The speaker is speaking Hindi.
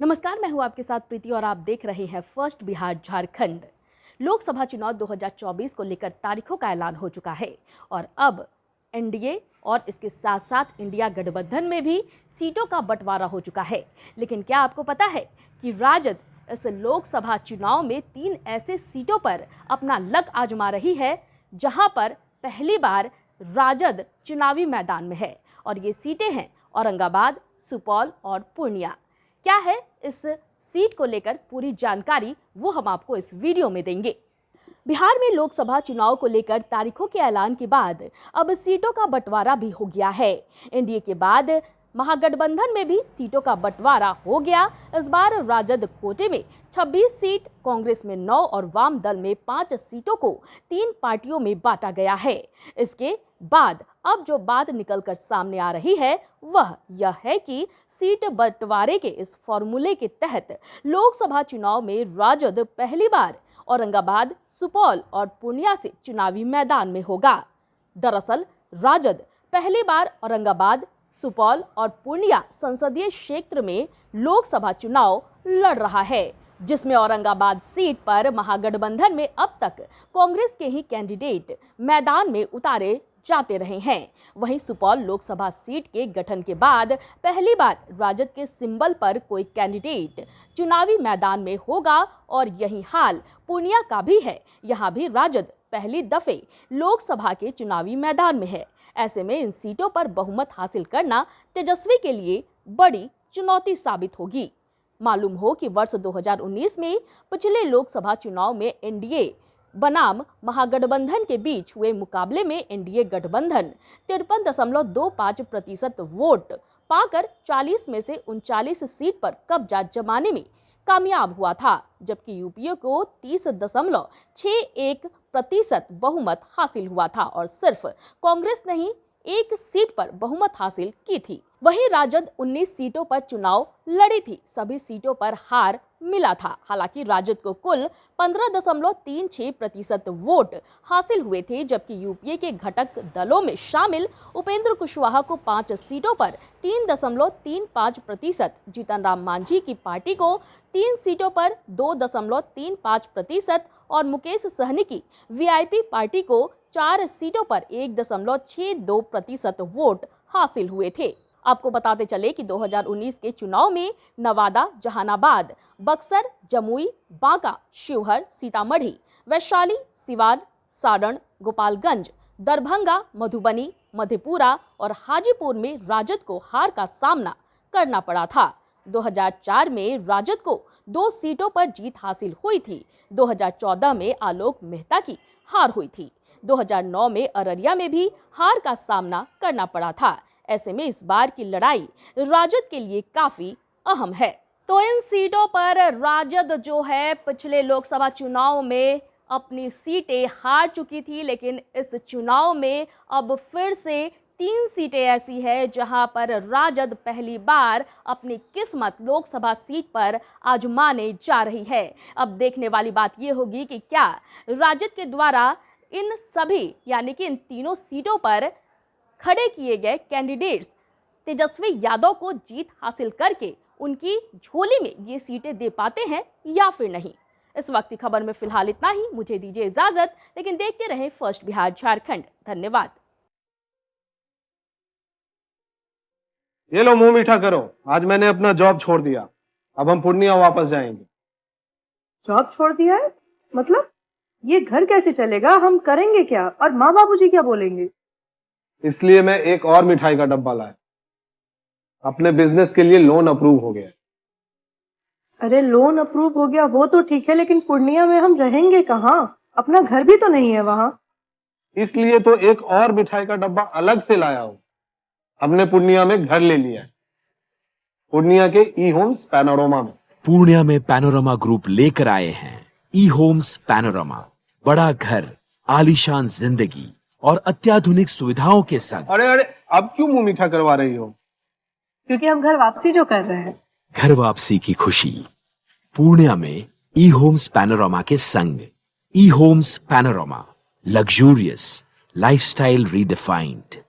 नमस्कार, मैं हूं आपके साथ प्रीति और आप देख रहे हैं फर्स्ट बिहार झारखंड। लोकसभा चुनाव 2024 को लेकर तारीखों का ऐलान हो चुका है और अब एनडीए और इसके साथ साथ इंडिया गठबंधन में भी सीटों का बंटवारा हो चुका है। लेकिन क्या आपको पता है कि राजद इस लोकसभा चुनाव में 3 ऐसे सीटों पर अपना लक आजमा रही है जहां पर पहली बार राजद चुनावी मैदान में है और ये सीटें हैं औरंगाबाद, सुपौल और पूर्णिया। क्या है इस सीट को लेकर पूरी जानकारी वो हम आपको इस वीडियो में देंगे। बिहार में लोकसभा चुनाव को लेकर तारीखों के ऐलान के बाद अब सीटों का बंटवारा भी हो गया है। एनडीए के बाद महागठबंधन में भी सीटों का बंटवारा हो गया। इस बार राजद कोटे में 26 सीट, कांग्रेस में 9 और वाम दल में 5 सीटों को 3 पार्टियों में बांटा गया है। इसके बाद अब जो बात निकलकर सामने आ रही है वह यह है कि सीट बंटवारे के इस फॉर्मूले के तहत लोकसभा चुनाव में राजद पहली बार औरंगाबाद, सुपौल और पूर्णिया से चुनावी मैदान में होगा। दरअसल राजद पहली बार औरंगाबाद, सुपौल और पूर्णिया संसदीय क्षेत्र में लोकसभा चुनाव लड़ रहा है, जिसमें औरंगाबाद सीट पर महागठबंधन में अब तक कांग्रेस के ही कैंडिडेट मैदान में उतारे जाते रहे हैं। वहीं सुपौल लोकसभा सीट के गठन के बाद पहली बार राजद के सिंबल पर कोई कैंडिडेट चुनावी मैदान में होगा और यही हाल पूर्णिया का भी है। यहां भी राजद पहली दफे लोकसभा के चुनावी मैदान में है। ऐसे में इन सीटों पर बहुमत हासिल करना तेजस्वी के लिए बड़ी चुनौती साबित होगी। मालूम हो कि वर्ष 2019 में पिछले लोकसभा चुनाव में एनडीए बनाम महागठबंधन के बीच हुए मुकाबले में एनडीए गठबंधन 53.25% वोट पाकर 40 में से 39 सीट पर कब्जा जमाने में कामयाब हुआ था, जबकि यूपीए को 30.61% बहुमत हासिल हुआ था और सिर्फ कांग्रेस ने ही 1 सीट पर बहुमत हासिल की थी। वहीं राजद 19 सीटों पर चुनाव लड़ी थी, सभी सीटों पर हार मिला था। हालांकि राजद को कुल 15.36% वोट हासिल हुए थे, जबकि यूपीए के घटक दलों में शामिल उपेंद्र कुशवाहा को 5 सीटों पर 3.35%, जीतन राम मांझी की पार्टी को 3 सीटों पर 2.35% और मुकेश सहनी की वीआईपी पार्टी को 4 सीटों पर 1.62% वोट हासिल हुए थे। आपको बताते चले कि 2019 के चुनाव में नवादा, जहानाबाद, बक्सर, जमुई, बांका, शिवहर, सीतामढ़ी, वैशाली, सिवान, सारण, गोपालगंज, दरभंगा, मधुबनी, मधेपुरा और हाजीपुर में राजद को हार का सामना करना पड़ा था। 2004 में राजद को 2 सीटों पर जीत हासिल हुई थी। 2014 में आलोक मेहता की हार हुई थी। 2009 में अररिया में भी हार का सामना करना पड़ा था। ऐसे में इस बार की लड़ाई राजद के लिए काफी अहम है। तो इन सीटों पर राजद जो है पिछले लोकसभा चुनाव में अपनी सीटें हार चुकी थी, लेकिन इस चुनाव में अब फिर से 3 सीटें ऐसी है जहां पर राजद पहली बार अपनी किस्मत लोकसभा सीट पर आजमाने जा रही है। अब देखने वाली बात यह होगी कि क्या राजद के द्वारा इन सभी यानी कि इन तीनों सीटों पर खड़े किए गए कैंडिडेट्स तेजस्वी यादव को जीत हासिल करके उनकी झोली में ये सीटें दे पाते हैं या फिर नहीं। इस वक्त की खबर में फिलहाल इतना ही। मुझे दीजिए इजाजत, लेकिन देखते रहें फर्स्ट बिहार झारखंड। धन्यवाद। ये लो, मुंह मीठा करो। आज मैंने अपना जॉब छोड़ दिया, अब हम पूर्णिया वापस जाएंगे। जॉब छोड़ दिया है? मतलब ये घर कैसे चलेगा? हम करेंगे क्या? और माँ बाबूजी क्या बोलेंगे? इसलिए मैं एक और मिठाई का डब्बा लाया। अपने बिजनेस के लिए लोन अप्रूव हो गया। अरे लोन अप्रूव हो गया वो तो ठीक है, लेकिन पूर्णिया में हम रहेंगे कहाँ? अपना घर भी तो नहीं है वहाँ। इसलिए तो एक और मिठाई का डब्बा अलग से लाया हूँ। हमने पूर्णिया में घर ले लिया है, पूर्णिया के ई होम्स पैनोरमा में। पूर्णिया में पैनोरमा ग्रुप लेकर आए हैं ई होम्स पैनोरमा। बड़ा घर, आलीशान जिंदगी और अत्याधुनिक सुविधाओं के संग। अरे अब क्यों मुंह मीठा करवा रही हो? क्योंकि हम घर वापसी जो कर रहे हैं। घर वापसी की खुशी पूर्णिया में ई होम्स पैनोरमा के संग। E Homes Panorama, luxurious lifestyle redefined.